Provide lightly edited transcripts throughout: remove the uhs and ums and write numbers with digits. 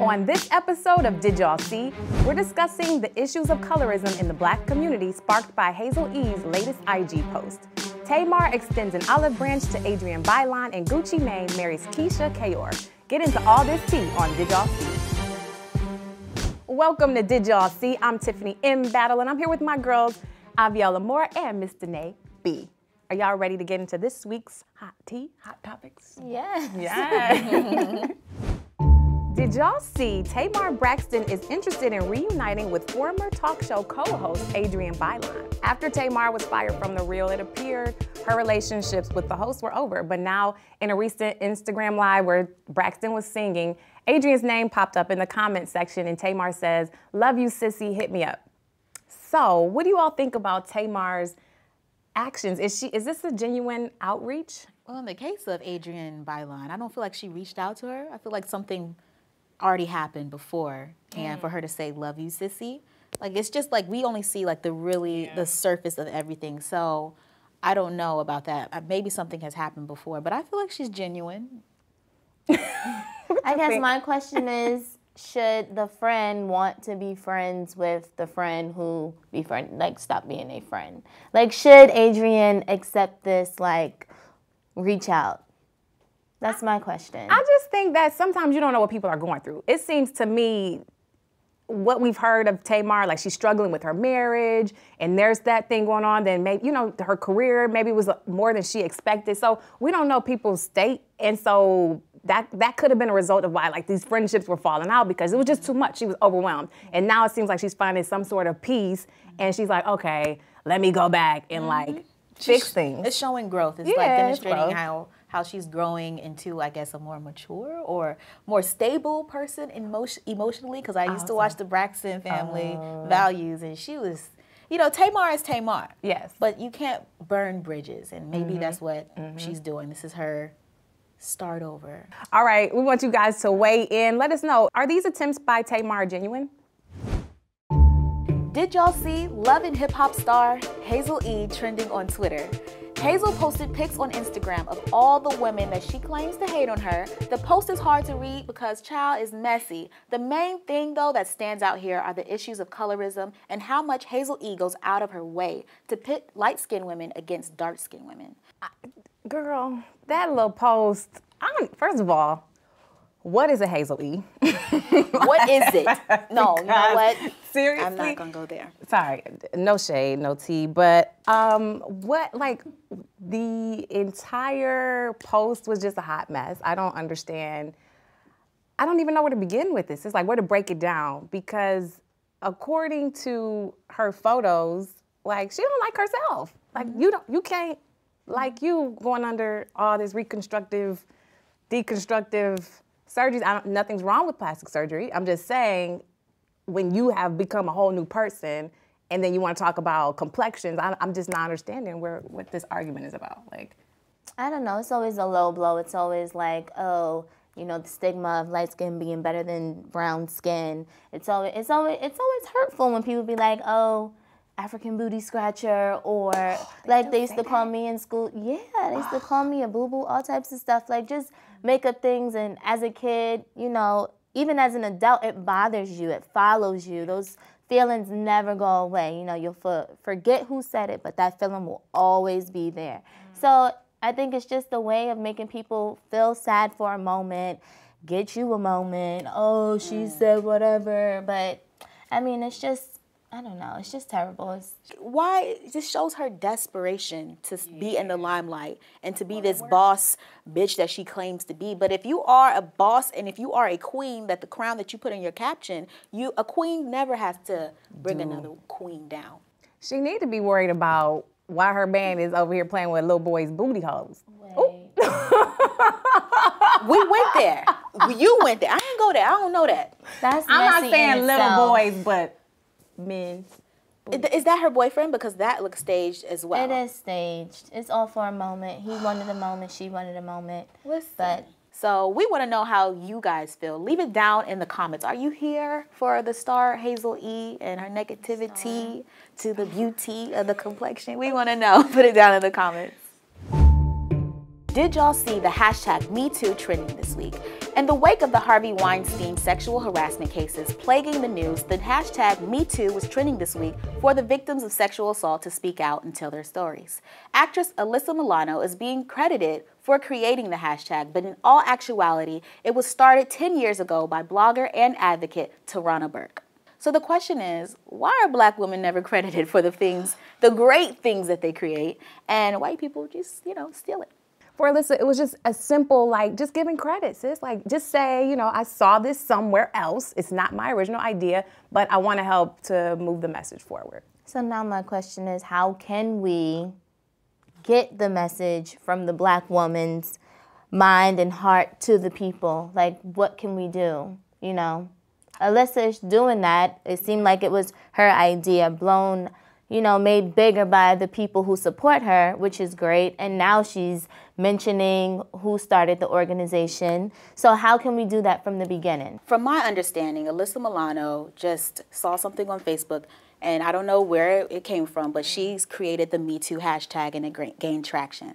On this episode of Did Y'all See, we're discussing the issues of colorism in the Black community sparked by Hazel E's latest IG post. Tamar extends an olive branch to Adrienne Bailon, and Gucci Mane marries Keyshia Ka'ori. Get into all this tea on Did Y'all See. Welcome to Did Y'all See. I'm Tiffany M. Battle, and I'm here with my girls, Aviella Moore and Miss Danae B. Are y'all ready to get into this week's hot tea, hot topics? Yes. Yeah. Did y'all see Tamar Braxton is interested in reuniting with former talk show co-host Adrienne Bailon? After Tamar was fired from The Real, it appeared her relationships with the host were over. But now, in a recent Instagram Live where Braxton was singing, Adrienne's name popped up in the comment section, and Tamar says, "Love you, sissy, hit me up." So, what do you all think about Tamar's actions? Is this a genuine outreach? Well, in the case of Adrienne Bailon, I don't feel like she reached out to her. I feel like something already happened before, and for her to say "love you, sissy," like it's just like we only see like the surface of everything. So I don't know about that. Maybe something has happened before, but I feel like she's genuine. I guess my question is, should the friend want to be friends with the friend who stop being a friend? Like, should Adrienne accept this, like, reach out? That's my question. I just think that sometimes you don't know what people are going through. It seems to me what we've heard of Tamar, like she's struggling with her marriage and there's that thing going on, then maybe, her career maybe was more than she expected. So we don't know people's state. And so that could have been a result of why like these friendships were falling out, because it was just too much. She was overwhelmed. And now it seems like she's finding some sort of peace, and she's like, okay, let me go back and like fix things. It's showing growth. It's like demonstrating how she's growing into, I guess, a more mature or more stable person emotionally. Because I used to watch the Braxton family Values, and she was, Tamar is Tamar. Yes. But you can't burn bridges, and maybe that's what she's doing. This is her start over. All right, we want you guys to weigh in. Let us know, are these attempts by Tamar genuine? Did y'all see Love and Hip Hop star Hazel E trending on Twitter? Hazel posted pics on Instagram of all the women that she claims to hate on her. The post is hard to read because child is messy. The main thing though that stands out here are the issues of colorism and how much Hazel E goes out of her way to pit light-skinned women against dark-skinned women. Girl, that little post, first of all, what is a Hazel E? What is it? No, you know what? Seriously? I'm not gonna go there. Sorry, no shade, no tea, but what, like, the entire post was just a hot mess. I don't understand. I don't even know where to begin with this. It's like where to break it down, because according to her photos, like, she don't like herself. Like, you can't, like, you going under all this reconstructive, deconstructive surgeries. Nothing's wrong with plastic surgery. I'm just saying, when you have become a whole new person and then you want to talk about complexions, I'm just not understanding what this argument is about. Like, I don't know. It's always a low blow. It's always like, oh, the stigma of light skin being better than brown skin. It's always hurtful when people be like, oh, African booty scratcher, or like they used to call me in school. Yeah, they used to call me a boo-boo, all types of stuff. Like, just make up things. And as a kid, even as an adult, it bothers you. It follows you. Those feelings never go away. You'll forget who said it, but that feeling will always be there. So I think it's just a way of making people feel sad for a moment, get you a moment. Oh, she said whatever. But, I mean, it's just, I don't know. It's just terrible. Why? It just shows her desperation to be in the limelight and to be this boss bitch that she claims to be. But if you are a boss and if you are a queen, that the crown that you put in your caption, a queen never has to bring another queen down. She need to be worried about why her man is over here playing with little boys' booty holes. We went there. You went there. I didn't go there. I don't know that. I'm not saying little boys, but men. Is that her boyfriend? Because that looks staged as well. It is staged. It's all for a moment. He wanted a moment. She wanted a moment. Listen. So we want to know how you guys feel. Leave it down in the comments. Are you here for the star Hazel E and her negativity to the beauty of the complexion? We want to know. Put it down in the comments. Did y'all see the hashtag #MeToo trending this week? In the wake of the Harvey Weinstein sexual harassment cases plaguing the news, the hashtag #MeToo was trending this week for the victims of sexual assault to speak out and tell their stories. Actress Alyssa Milano is being credited for creating the hashtag, but in all actuality, it was started 10 years ago by blogger and advocate Tarana Burke. So the question is, why are Black women never credited for the great things that they create, and white people just, steal it? For Alyssa, it was just a simple, just giving credit, sis. Just say, I saw this somewhere else. It's not my original idea, but I want to help to move the message forward. So now my question is, how can we get the message from the Black woman's mind and heart to the people? What can we do, Alyssa is doing that. It seemed like it was her idea, blown, made bigger by the people who support her, which is great. And now she's mentioning who started the organization. So how can we do that from the beginning? From my understanding, Alyssa Milano just saw something on Facebook, and I don't know where it came from, but she's created the #MeToo hashtag and it gained traction.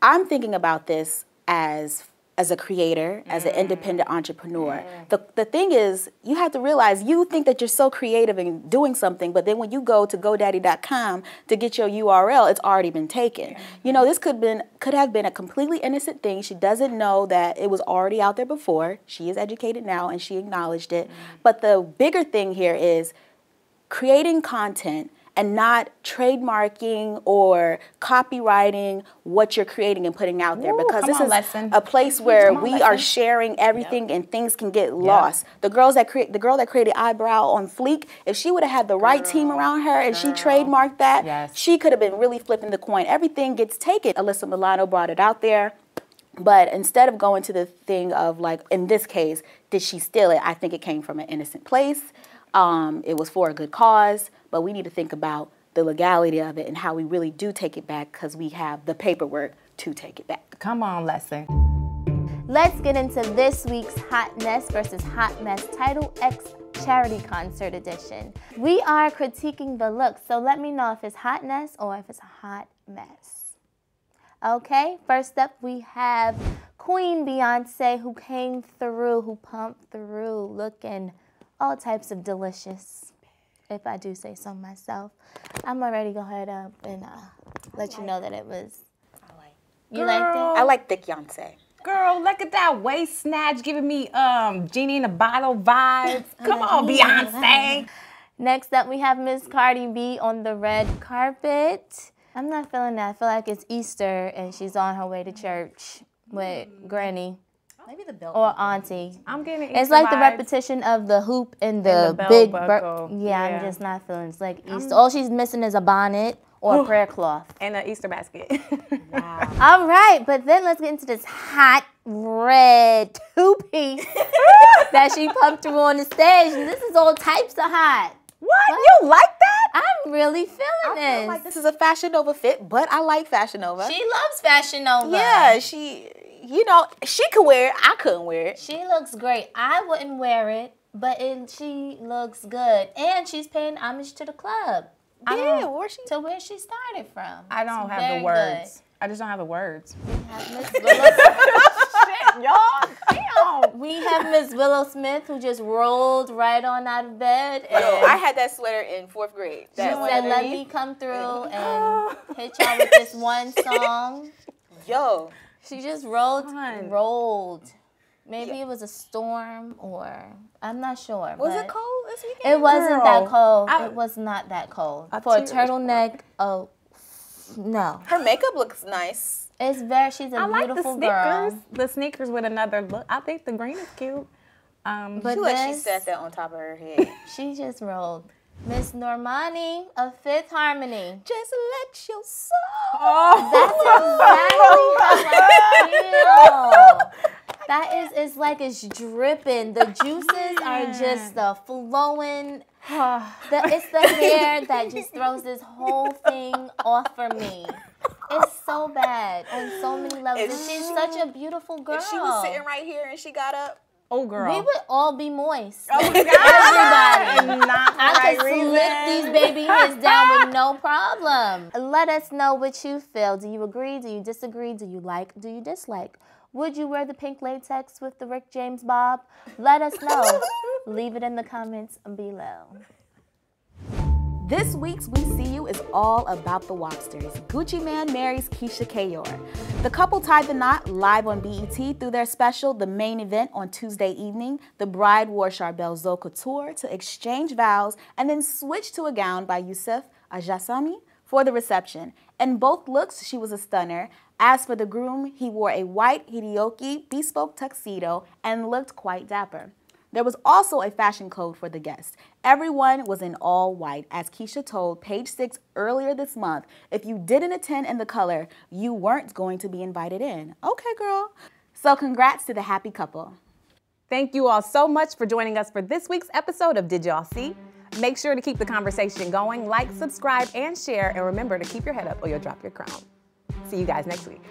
I'm thinking about this as a creator, as an independent entrepreneur. The thing is, you have to realize, you think that you're so creative in doing something, but then when you go to GoDaddy.com to get your URL, it's already been taken. This could have been a completely innocent thing. She doesn't know that it was already out there before. She is educated now, and she acknowledged it. But the bigger thing here is creating content and not trademarking or copywriting what you're creating and putting out there, because this is a place where we are sharing everything and things can get lost. The girl that created Eyebrow on Fleek, if she would have had the right team around her and she trademarked that, she could have been really flipping the coin. Everything gets taken. Alyssa Milano brought it out there. But instead of going to the thing of, in this case, did she steal it? I think it came from an innocent place. It was for a good cause, but we need to think about the legality of it and how we really do take it back, because we have the paperwork to take it back. Come on, Lesson. Let's get into this week's Hotness versus Hot Mess Tidal X Charity Concert Edition. We are critiquing the look, so let me know if it's hotness or if it's a hot mess. Okay, first up we have Queen Beyoncé, who came through, who pumped through, looking all types of delicious, if I do say so myself. I'm already go ahead up and let you know that it was. You liked it? I like thick Beyoncé. Girl, look at that waist snatch giving me Genie in a Bottle vibes. Come on, Beyonce. Next up, we have Miss Cardi B on the red carpet. I'm not feeling that. I feel like it's Easter and she's on her way to church with Granny. Maybe the belt. Or auntie. I'm getting It's like the repetition of the hoop and the big buckle. Yeah, I'm just not feeling it. It's like Easter. All she's missing is a bonnet or a prayer cloth. And an Easter basket. Wow. All right, but then let's get into this hot red two-piece that she pumped through on the stage. And this is all types of hot. What? You like that? I'm really feeling this. I feel like this is a Fashion Nova fit, but I like Fashion Nova. She loves Fashion Nova. Yeah, she could wear it. I couldn't wear it. She looks great. I wouldn't wear it, but she looks good. And she's paying homage to the club. Yeah, to where she started from. I don't have the words. Good. I just don't have the words. We have Miss Willow Smith, who just rolled right on out of bed. And I had that sweater in 4th grade. She said, let me come through and hit y'all with this one song. Yo. She just rolled. Maybe it was a storm, or I'm not sure. Was it cold this weekend? It wasn't that cold. It was not that cold. For a turtleneck, no. Her makeup looks nice. It's she's a beautiful girl. The sneakers with another look. I think the green is cute. But she set that on top of her head. She just rolled. Miss Normani of Fifth Harmony. Just let your soul. That's exactly how I feel. That it's like it's dripping. The juices are just flowing. It's the hair that just throws this whole thing off for me. It's so bad on so many levels. And she's such a beautiful girl. If she was sitting right here and she got up, Oh, girl. We would all be moist. Oh, God. And not for I right could reason. slip these baby hairs down with no problem. Let us know what you feel. Do you agree? Do you disagree? Do you like? Do you dislike? Would you wear the pink latex with the Rick James bob? Let us know. Leave it in the comments below. This week's We See You is all about the Wobsters. Gucci Mane marries Keyshia Ka'ori. The couple tied the knot live on BET through their special, The Main Event, on Tuesday evening. The bride wore Charbel Zo Couture to exchange vows and then switched to a gown by Youssef Ajasami for the reception. In both looks, she was a stunner. As for the groom, he wore a white Hideyoki bespoke tuxedo and looked quite dapper. There was also a fashion code for the guests. Everyone was in all white, as Keyshia told Page 6 earlier this month. If you didn't attend in the color, you weren't going to be invited in. Okay, girl. So congrats to the happy couple. Thank you all so much for joining us for this week's episode of Did Y'all See? Make sure to keep the conversation going, like, subscribe, and share, and remember to keep your head up or you'll drop your crown. See you guys next week.